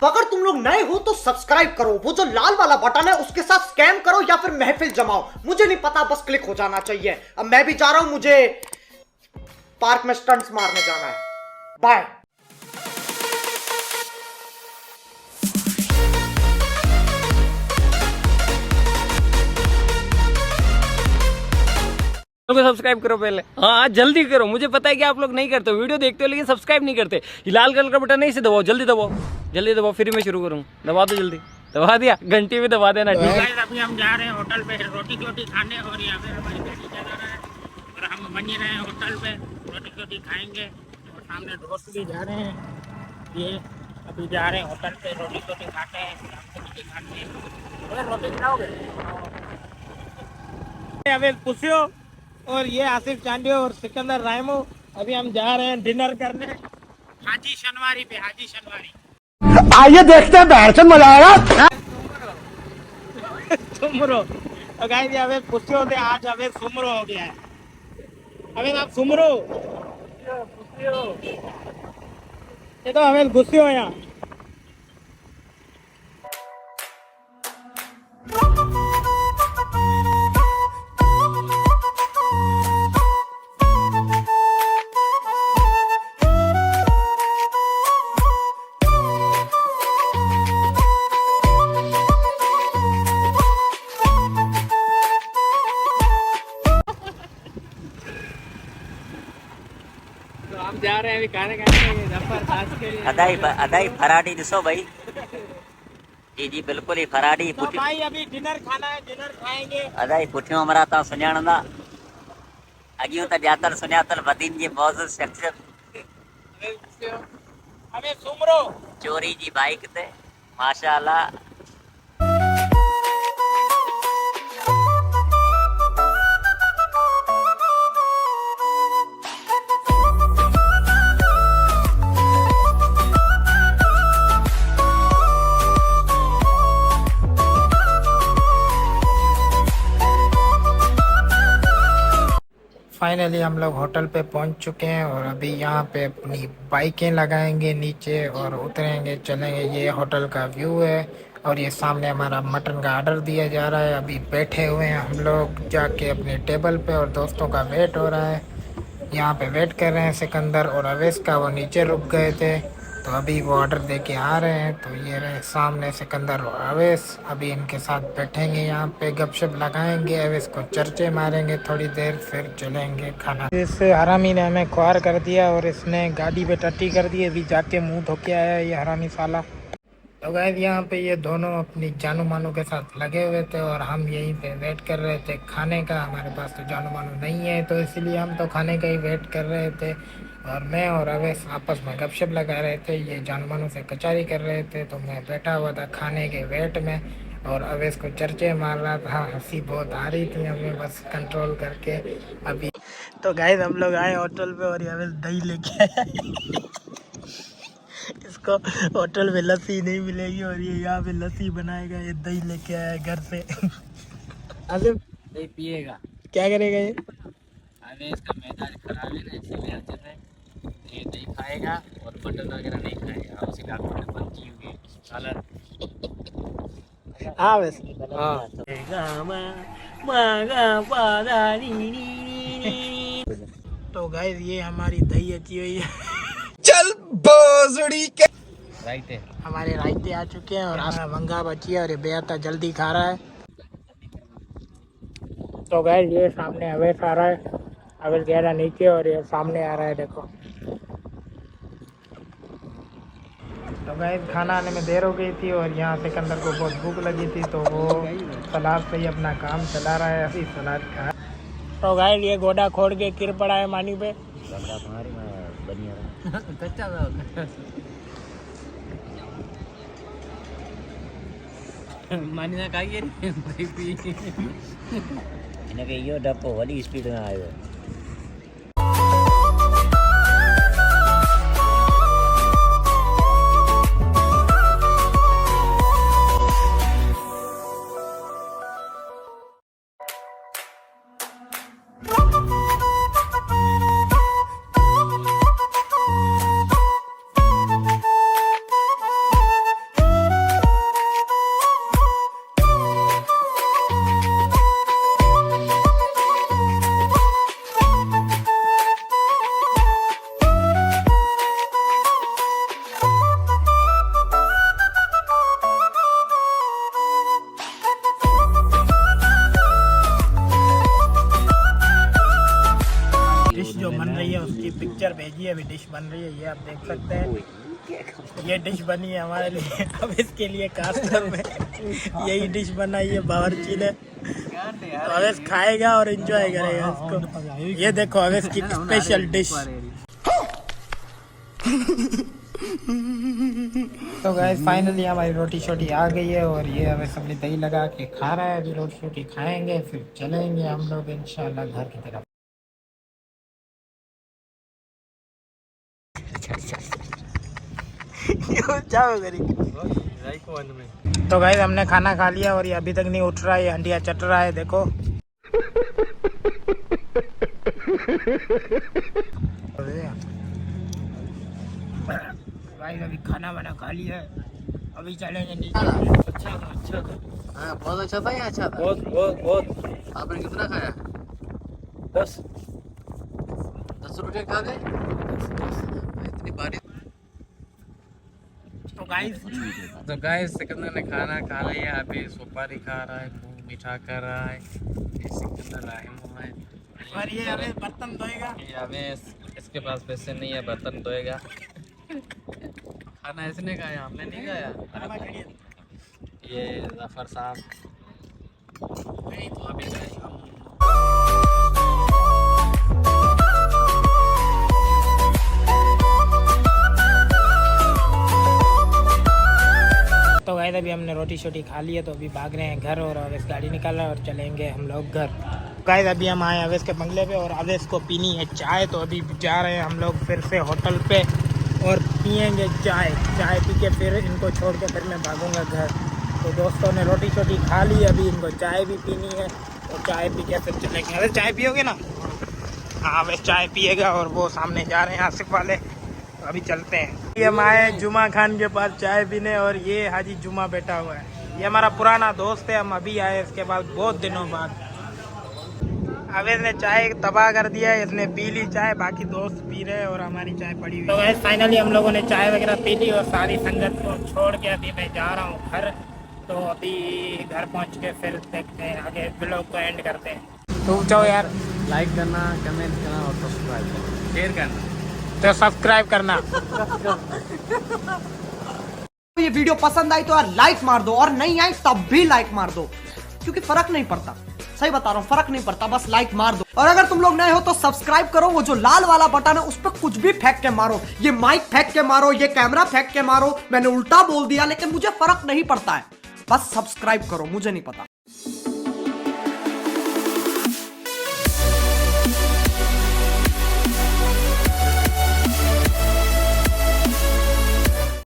अगर तुम लोग नए हो तो सब्सक्राइब करो, वो जो लाल वाला बटन है उसके साथ स्कैम करो या फिर महफिल जमाओ, मुझे नहीं पता, बस क्लिक हो जाना चाहिए। अब मैं भी जा रहा हूं, मुझे पार्क में स्टंट्स मारने जाना है। बाय। को सब्सक्राइब करो पहले, हाँ जल्दी करो। मुझे पता है कि आप लोग नहीं करते, वीडियो देखते हो लेकिन सब्सक्राइब नहीं करते। ये लाल कलर का बटन है, इसे दबाओ, जल्दी दबाओ, जल्दी दबाओ, फिर मैं शुरू करूँ। दबा दो जल्दी, दबा दिया, घंटी भी दबा देना। ठीक है, अभी हम जा रहे हैं होटल पे रोटी खाने, और यहाँ पे हमारी गाड़ी चला रहा है और हम बन रहे हैं होटल पे रोटी खाएंगे। और सामने दोस्त भी जा रहे हैं, ये अभी जा रहे हैं होटल पे रोटी खाते हैं। रोटी खाओगे? अभी पूछो। और ये आसिफ चांडियो और सिकंदर रायमो, अभी हम जा रहे हैं डिनर करने हाजी शनवारी पे। हाजी शनवारी, आइए देखते हैं, बैठ मजा आएगा। सुमरो तो गाइस, अबे पूछो थे आज अबे सुमरो हो गया है। अबे आप सुमरो, ये तो हमें गुस्से हो यहाँ। तो हम जा रहे हैं अभी खाने खाने जफरदास के लिए। अदाई फराडी दिसो भाई। जी जी बिल्कुल ही फराडी तो भाई अभी डिनर खाना है, डिनर खाएंगे। अदाई पुठियों हमारा ता सुञाणंदा अगियों त ॼातल सुञातल वदीन जी मौजूद शख्सियत अबे सुमरो चोरी जी बाइक ते माशाअल्लाह। फाइनली हम लोग होटल पे पहुंच चुके हैं और अभी यहाँ पे अपनी बाइकें लगाएंगे नीचे और उतरेंगे, चलेंगे। ये होटल का व्यू है और ये सामने हमारा मटन का ऑर्डर दिया जा रहा है। अभी बैठे हुए हैं हम लोग जाके अपने टेबल पे और दोस्तों का वेट हो रहा है। यहाँ पे वेट कर रहे हैं सिकंदर और अवैस का, वो नीचे रुक गए थे तो अभी वो ऑर्डर दे के आ रहे हैं। तो ये रहे सामने सिकंदर और अवैस, अभी इनके साथ बैठेंगे, यहाँ पे गपशप लगाएंगे, अवैस को चर्चे मारेंगे थोड़ी देर, फिर चलेंगे खाना। इस हरामी ने हमें ख्वार कर दिया और इसने गाड़ी पे टट्टी कर दी। अभी जाके मुंह धो के आया ये हरामी साला। तो गाइस यहाँ पे ये दोनों अपनी जानू मानू के साथ लगे हुए थे और हम यहीं पे वेट कर रहे थे खाने का। हमारे पास तो जानू मानू नहीं है तो इसलिए हम तो खाने का ही वेट कर रहे थे और मैं और अवैस आपस में गपशप लगा रहे थे। ये जानू मानू से कचारी कर रहे थे तो मैं बैठा हुआ था खाने के वेट में और अवैस को चर्चे मार रहा था। हंसी बहुत आ रही थी हमें, बस कंट्रोल करके। अभी तो गाइस हम लोग आए होटल पे और अवैस दही लेके आया। इसको होटल में लस्सी नहीं मिलेगी और ये यहाँ पे लस्सी बनाएगा। ये दही लेके आया घर से। आसिफ दही पिएगा, क्या करेगा ये? अरे इसका मैदा खराब है ना, इसलिए चल रहा है। ये दही खाएगा और मटन वगैरह नहीं खाएगा, उसी डॉक्टर ने बंद की होगी सालन। हाँ बस तो गाइस ये हमारी दही अच्छी हुई है। चल बोजड़ी के राइट, हमारे रायते आ चुके हैं और वंगा बची है और ये बेहतर जल्दी खा रहा है। तो गाइस ये सामने अवैस आ रहा है, अवैस गहरा नीचे और ये सामने आ रहा है, देखो। तो गाइस खाना आने में देर हो गई थी और यहाँ सिकंदर को बहुत भूख लगी थी तो वो सलाद से ही अपना काम चला रहा है। अभी सलाद खा। तो गाइस ये गोडा खोड़ के गिर पड़ा है मानी पे। मानी ना खाइए इनके इहो डपो वॾी स्पीड में आयो। रही है उसकी पिक्चर भेजी है, अभी डिश बन रही है, ये आप देख सकते हैं। ये डिश बनी है हमारे लिए, अब इसके लिए कास्टर में यही डिश बनाई है बावर्ची ने। अवेश खाएगा और एंजॉय करेगा इसको। ये देखो अवेश की स्पेशल डिश। तो गाइस फाइनली हमारी रोटी शोटी आ गई है और ये हमें सबने दही लगा के खा रहा है। अभी रोटी शोटी खाएंगे फिर चलेंगे हम लोग इंशाल्लाह घर की तरफ। तो गाइस हमने खाना खा लिया और ये अभी तक नहीं उठ रहा है, ये हंडिया चट रहा है देखो। गाइस अभी खाना वाना खा लिया है, अभी चलेंगे नीचे। अच्छा था। हाँ बहुत अच्छा था या अच्छा था? बहुत। आपने कितना खाया? 10 रुपये खा गए? इतनी बारिश। तो गाइस सिकंदर ने खाना खा लिया, अभी सुपारी खा रहा है, मुंह मीठा कर रहा है। ये सिकंदर राहिम है और ये हमें बर्तन धोएगा। ये हमें इसके पास पैसे नहीं है, बर्तन धोएगा। खाना इसने खाया, हमने नहीं खाया। ये जफर साहब नहीं तो अभी तो गाइस अभी हमने रोटी शोटी खा ली है, तो अभी भाग रहे हैं घर और अवेश गाड़ी निकाल रहा है और चलेंगे हम लोग घर। गाइस अभी हम आए अवेश के बंगले पे और अवेश को पीनी है चाय, तो अभी जा रहे हैं हम लोग फिर से होटल पे और पियेंगे चाय। चाय पी के फिर इनको छोड़ के फिर मैं भागूंगा घर। तो दोस्तों ने रोटी शोटी खा ली, अभी इनको चाय भी पीनी है और चाय पी के फिर चलेंगे। अवेश चाय पियोगे ना? हाँ अवेश चाय पिएगा और वो सामने जा रहे हैं आसिफ वाले। तो अभी चलते हैं। ये हम आए जुमा खान के पास चाय पीने और ये हाजी जुमा बैठा हुआ है। ये हमारा पुराना दोस्त है, हम अभी आए इसके बाद बहुत दिनों बाद। अवेश ने चाय तबाह कर दिया है, इसने पी ली चाय, बाकी दोस्त पी रहे हैं और हमारी चाय पड़ी हुई। तो गाइस फाइनली हम लोगों ने चाय वगैरह पी ली और सारी संगत को छोड़ के अभी मैं जा रहा हूँ घर। तो अभी घर पहुँच के फिर देखते हैं आगे ब्लॉग को एंड करते हैं। तो जाओ यार, लाइक करना, कमेंट करना और सब्सक्राइब करना, शेयर करना। तो सब्सक्राइब करना। ये वीडियो पसंद आई तो यार लाइक मार दो, और नहीं आई तब भी लाइक मार दो, क्योंकि फर्क नहीं पड़ता। सही बता रहा हूँ, फर्क नहीं पड़ता, बस लाइक मार दो। और अगर तुम लोग नए हो तो सब्सक्राइब करो, वो जो लाल वाला बटन है उस पर कुछ भी फेंक के मारो, ये माइक फेंक के मारो, ये कैमरा फेंक के मारो। मैंने उल्टा बोल दिया लेकिन मुझे फर्क नहीं पड़ता है, बस सब्सक्राइब करो, मुझे नहीं पता।